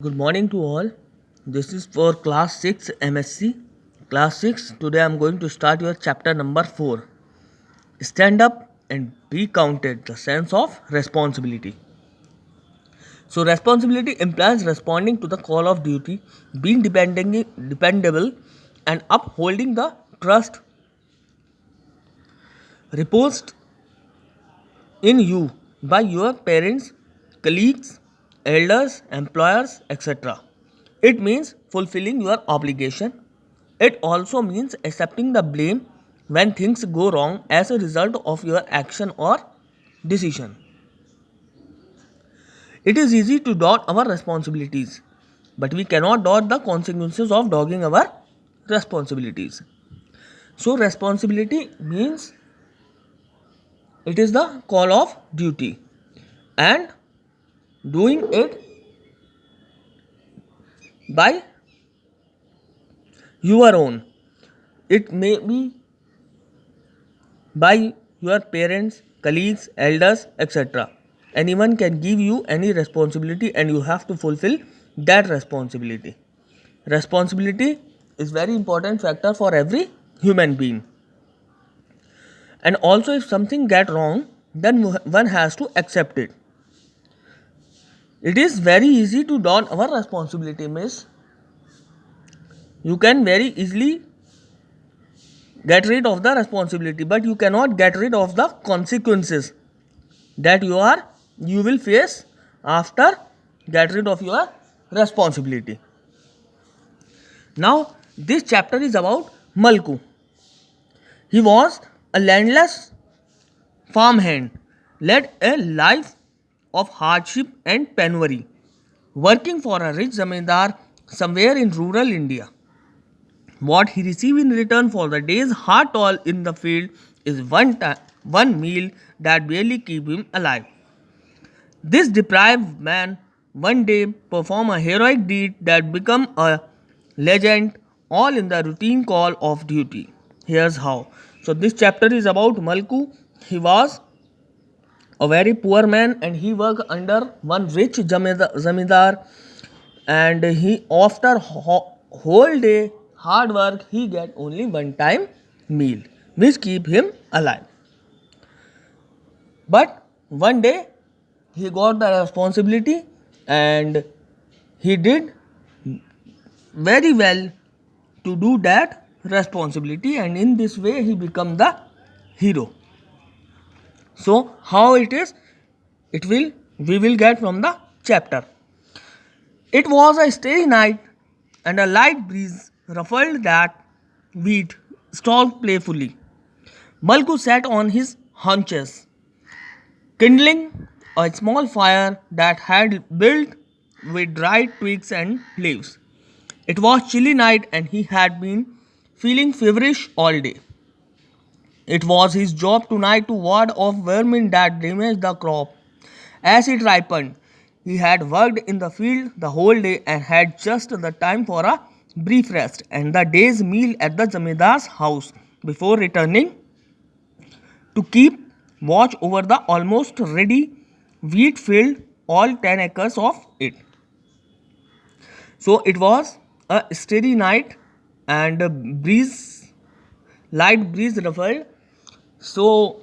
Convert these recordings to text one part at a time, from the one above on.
Good morning to all. This is for class 6 MSc. Class 6, today I am going to start your chapter number 4. Stand up and be counted, the sense of responsibility. So, responsibility implies responding to the call of duty, being dependable, and upholding the trust reposed in you by your parents, colleagues, elders, employers, etc. It means fulfilling your obligation. It also means accepting the blame when things go wrong as a result of your action or decision. It is easy to dodge our responsibilities, but we cannot dodge the consequences of dogging our responsibilities. So, responsibility means it is the call of duty, and doing it by your own. It may be by your parents, colleagues, elders, etc. Anyone can give you any responsibility and you have to fulfill that responsibility. Responsibility is very important factor for every human being. And also if something get wrong, then one has to accept it. It is very easy to dodge our responsibility, miss. You can very easily get rid of the responsibility, but you cannot get rid of the consequences that you will face after get rid of your responsibility. Now this chapter is about Malku. He was a landless farmhand, led a life of hardship and penury, working for a rich zamindar somewhere in rural India. What he received in return for the day's hard toil in the field is one meal that barely keep him alive. This deprived man one day performed a heroic deed that became a legend, all in the routine call of duty. Here's how. So this chapter is about Malku. He was a very poor man and he worked under one rich zamindar, and he after whole day hard work he get only one time meal which keep him alive. But one day he got the responsibility and he did very well to do that responsibility, and in this way he become the hero. So how it is, it will we will get from the chapter. It was a starry night, and a light breeze ruffled that wheat stalk playfully. Malku sat on his haunches, kindling a small fire that had built with dried twigs and leaves. It was chilly night and he had been feeling feverish all day. It was his job tonight to ward off vermin that damaged the crop. As it ripened, he had worked in the field the whole day and had just the time for a brief rest and the day's meal at the Jamidar's house before returning to keep watch over the almost ready wheat field, all 10 acres of it. So it was a steady night and a light breeze ruffled. So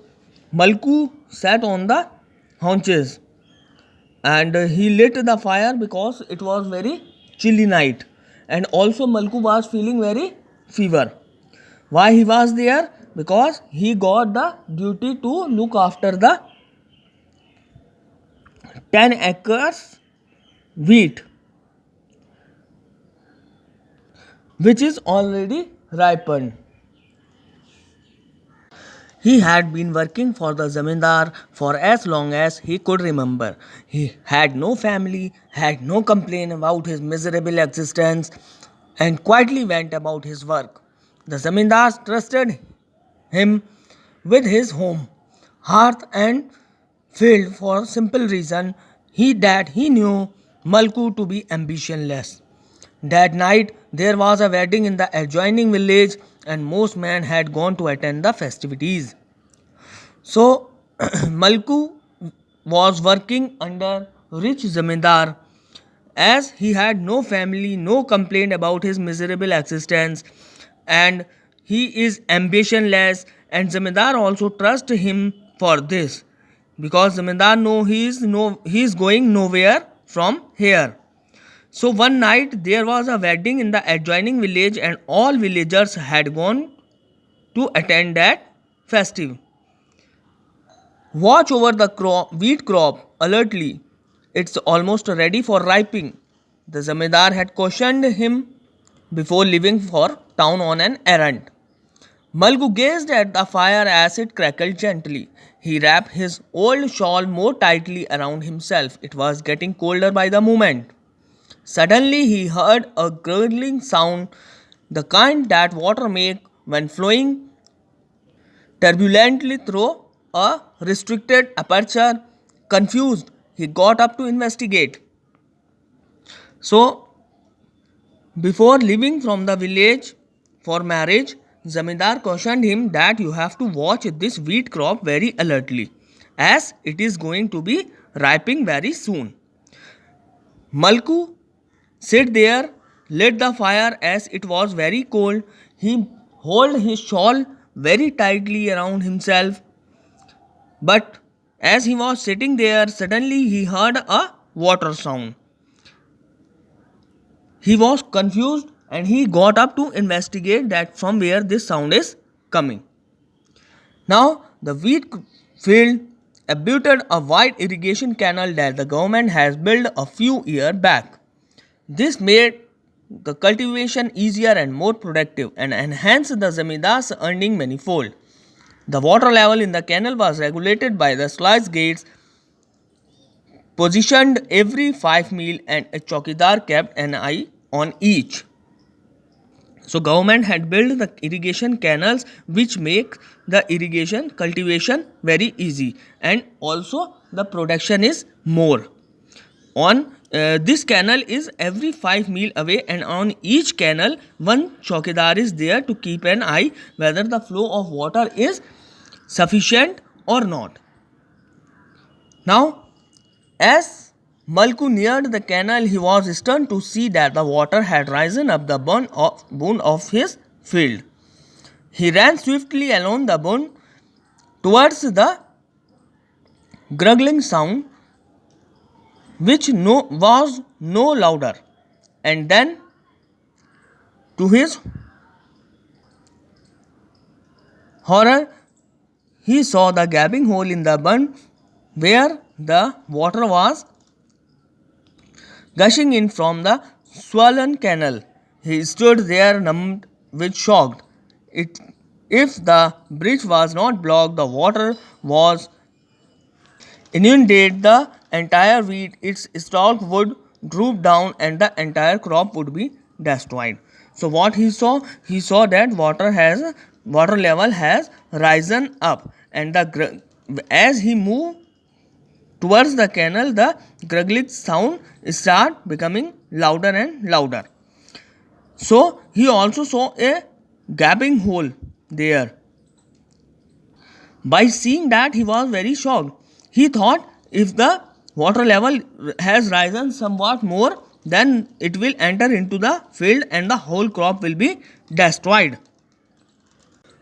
Malku sat on the haunches and he lit the fire because it was very chilly night, and also Malku was feeling very fever. Why he was there? Because he got the duty to look after the 10 acres wheat which is already ripened. He had been working for the zamindar for as long as he could remember. He had no family, had no complaint about his miserable existence, and quietly went about his work. The zamindar trusted him with his home, hearth, and field for simple reason he knew Malku to be ambitionless. That night there was a wedding in the adjoining village and most men had gone to attend the festivities. So Malku was working under rich zamindar As he had no family, no complaint about his miserable existence, and he is ambitionless, and Zamindar also trusts him for this because Zamindar know he is going nowhere from here. So one night there was a wedding in the adjoining village, and all villagers had gone to attend that festive. Watch over the wheat crop alertly. It's almost ready for ripening. The Zamindar had cautioned him before leaving for town on an errand. Malgu gazed at the fire as it crackled gently. He wrapped his old shawl more tightly around himself. It was getting colder by the moment. Suddenly he heard a gurgling sound, the kind that water makes when flowing turbulently through a restricted aperture. Confused, he got up to investigate. So, before leaving from the village for marriage, Zamindar cautioned him that you have to watch this wheat crop very alertly, as it is going to be ripening very soon. Malku sat there, lit the fire as it was very cold. He held his shawl very tightly around himself. But as he was sitting there, suddenly he heard a water sound. He was confused and he got up to investigate that from where this sound is coming. Now, the wheat field abutted a wide irrigation canal that the government has built a few years back. This made the cultivation easier and more productive and enhanced the Zamindar's earning manifold. The water level in the canal was regulated by the sluice gates positioned every 5 mil, and a chowkidar kept an eye on each. So government had built the irrigation canals which make the irrigation cultivation very easy, and also the production is more. On this canal is every 5 mil away, and on each canal one chowkidar is there to keep an eye whether the flow of water is sufficient or not. Now, as Malku neared the canal, he was stunned to see that the water had risen up the bund of his field. He ran swiftly along the bund towards the gurgling sound, which was no louder, and then, to his horror, he saw the gaping hole in the bund where the water was gushing in from the swollen canal. He stood there numbed with shock. If the bridge was not blocked, the water was inundate the entire wheat, its stalk would droop down and the entire crop would be destroyed. So what he saw that water level has risen up, and as he moved towards the canal, the gurgling sound start becoming louder and louder. So he also saw a gaping hole there. By seeing that, he was very shocked. He thought if the water level has risen somewhat more, then it will enter into the field and the whole crop will be destroyed.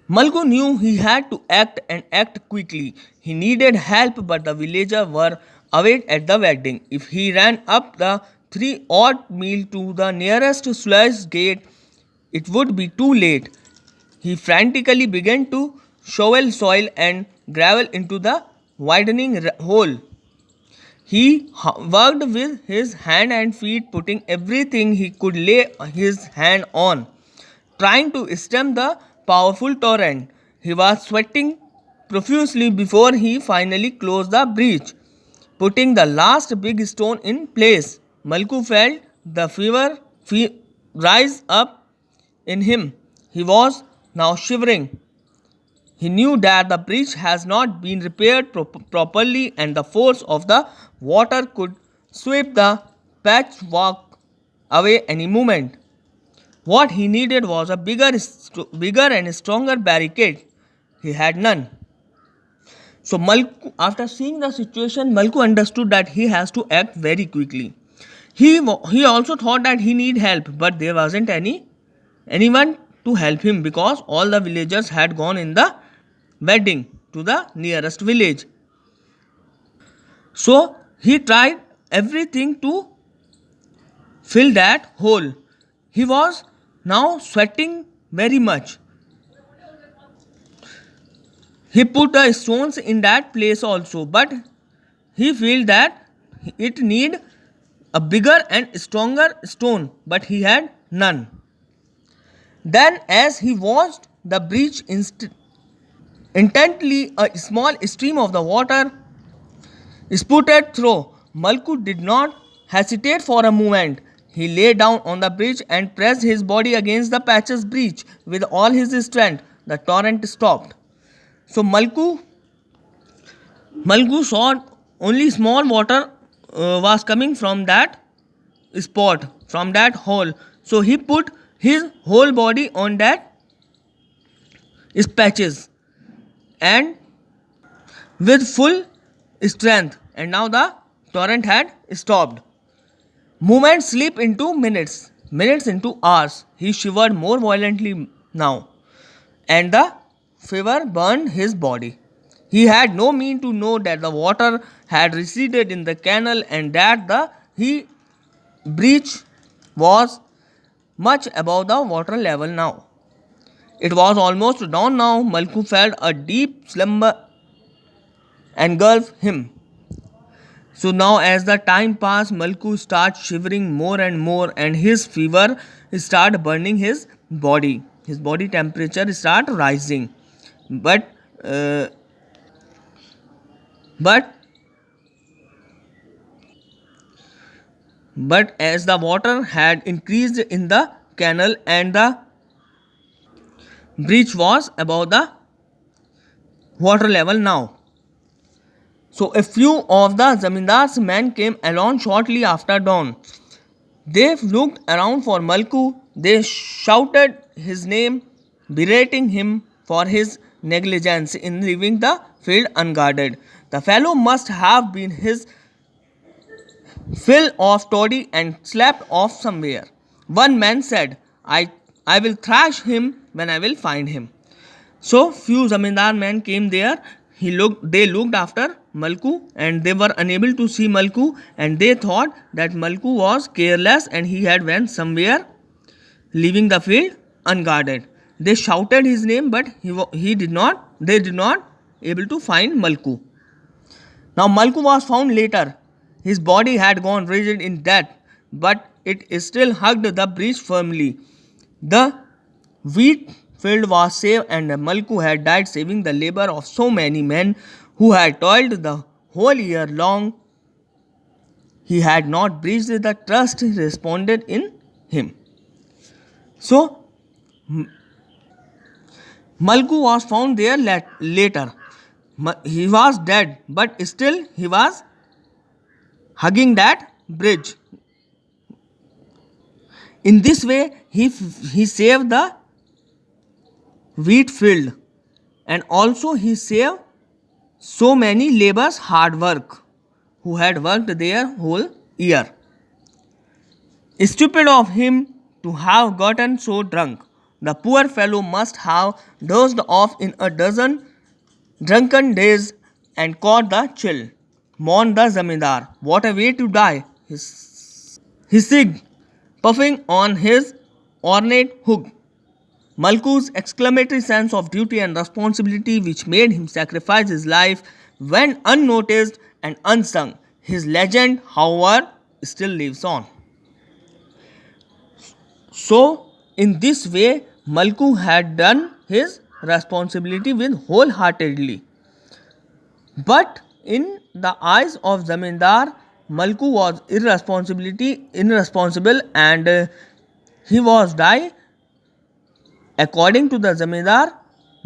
Malgu knew he had to act and act quickly. He needed help, but the villagers were away at the wedding. If he ran up the 3 odd mile to the nearest sluice gate, it would be too late. He frantically began to shovel soil and gravel into the widening hole. He worked with his hand and feet, putting everything he could lay his hand on, trying to stem the powerful torrent. He was sweating profusely before he finally closed the breach, putting the last big stone in place. Malku felt the fever rise up in him. He was now shivering. He knew that the bridge has not been repaired properly, and the force of the water could sweep the patchwork away any moment. What he needed was a bigger and stronger barricade. He had none. So Malku, after seeing the situation, Malku understood that he has to act very quickly. He also thought that he need help, but there wasn't anyone to help him because all the villagers had gone in the wedding to the nearest village. So he tried everything to fill that hole. He was now sweating very much. He put the stones in that place also, but he felt that it need a bigger and stronger stone, but he had none. Then, as he watched the breach intently, a small stream of the water spouted through. Malku did not hesitate for a moment. He lay down on the bridge and pressed his body against the patch's breach with all his strength. The torrent stopped. So Malku saw only small water was coming from that spot, from that hole. So he put his whole body on that patches and with full strength, and now the torrent had stopped. Moments slip into minutes, minutes into hours. He shivered more violently now, and the fever burned his body. He had no mean to know that the water had receded in the canal and that the breach was much above the water level now. It was almost dawn now. Malku felt a deep slumber engulf him. So now as the time passed, Malku started shivering more and more and his fever started burning his body. His body temperature started rising. But as the water had increased in the canal and the breach was above the water level now. So a few of the Zamindar's men came along shortly after dawn. They looked around for Malku. They shouted his name, berating him for his negligence in leaving the field unguarded. The fellow must have been his fill of toddy and slept off somewhere. One man said, I will thrash him when I will find him. So few Zamindar men came there. They looked after Malku and they were unable to see Malku, and they thought that Malku was careless and he had went somewhere, leaving the field unguarded. They shouted his name, but they did not able to find Malku. Now Malku was found later. His body had gone rigid in death, but it still hugged the breach firmly. The wheat field was saved and Malku had died, saving the labor of so many men who had toiled the whole year long. He had not breached the trust responded in him. So Malku was found there later. He was dead, but still he was hugging that bridge. In this way, he saved the wheat field, and also he saved so many laborers hard work who had worked their whole year. Stupid of him to have gotten so drunk. The poor fellow must have dozed off in a dozen drunken days and caught the chill. Mourned the Zamindar. What a way to die! He sigged, puffing on his ornate hook. Malku's exclamatory sense of duty and responsibility, which made him sacrifice his life, went unnoticed and unsung. His legend, however, still lives on. So, in this way, Malku had done his responsibility with wholeheartedly. But in the eyes of Zamindar, Malku was irresponsible, and he was die according to the Zamindar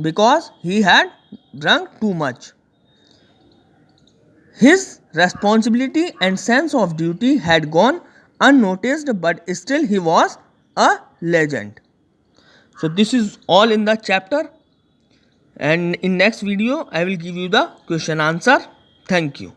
because he had drunk too much. His responsibility and sense of duty had gone unnoticed, but still he was a legend. So this is all in the chapter, and in next video I will give you the question answer. Thank you.